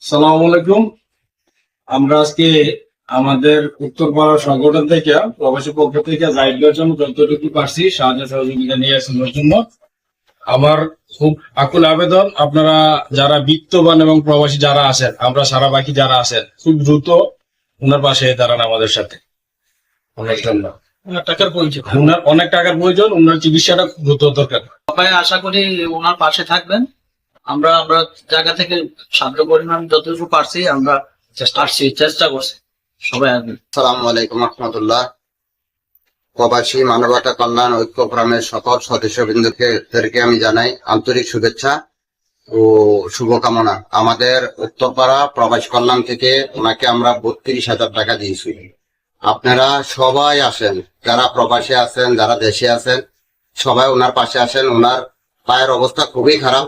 সালামু আলাইকুম। আমরা আজকে আমাদের উত্তরপাড়া সংগঠন থেকে প্রবাসী পক্ষ থেকে গাইডের জন্য যতটুকু পারছি সাহায্য সহযোগিতা নিয়ে আসার জন্য আমার খুব আকুল আবেদন, আপনারা যারা বিত্তবান এবং প্রবাসী যারা আছেন, আমরা সারা বাকি যারা আছেন, খুব দ্রুত ওনার পাশে দাঁড়ান আমাদের সাথে। টাকার প্রয়োজন। ওনার অনেক টাকার প্রয়োজন, ওনার চিকিৎসাটা খুব দ্রুত দরকার। সবাই আশা করি ওনার পাশে থাকবেন। আমরা জায়গা থেকে সাহায্য পরিমাণ যতটুকু পারছি আমরা চেষ্টা করছি। সবাই আসবেন। আসসালামু আলাইকুম রহমতুল্লাহ। প্রবাসী মানবতা কল্যাণ ঐক্য ফোরামের সকল সদস্যবৃন্দকে আমি জানাই আন্তরিক শুভেচ্ছা ও শুভকামনা। আমাদের উত্তরপাড়া প্রবাসী কল্যাণ থেকে ওনাকে আমরা 32,000 টাকা দিয়েছি। আপনারা সবাই আসেন, যারা প্রবাসী আছেন, যারা দেশে আছেন, সবাই ওনার পাশে আসেন। ওনার পায়ের অবস্থা খুবই খারাপ।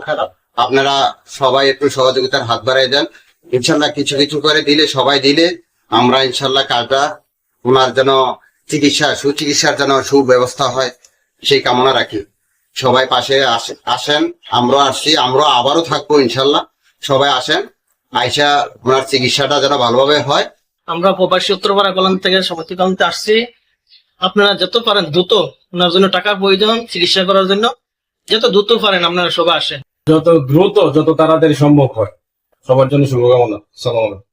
আপনারা সবাই একটু সহযোগিতার হাত বাড়াই দেন। ইনশাল্লাহ কিছু কিছু করে দিলে, সবাই দিলে আমরা ইনশাল্লাহ কাজটা ওনার যেন সুচিকিৎসার যেন সুব্যবস্থা হয় সেই কামনা রাখি। সবাই পাশে আসেন। আমরা আসছি, আমরা আবারও থাকবো ইনশাল্লাহ। সবাই আসেন, আইসা ওনার চিকিৎসাটা যেন ভালোভাবে হয়। আমরা প্রবাসী উত্তরপাড়া কল্যাণ থেকে সমাজে আসছি। আপনারা যত পারেন দ্রুত ওনার জন্য টাকার প্রয়োজন, চিকিৎসা করার জন্য যত দ্রুত পারেন আপনারা সবাই আসেন। যত দ্রুত যত তাড়াতাড়ি সম্ভব হয়। সবার জন্য শুভকামনা। সালাম আলাইকুম।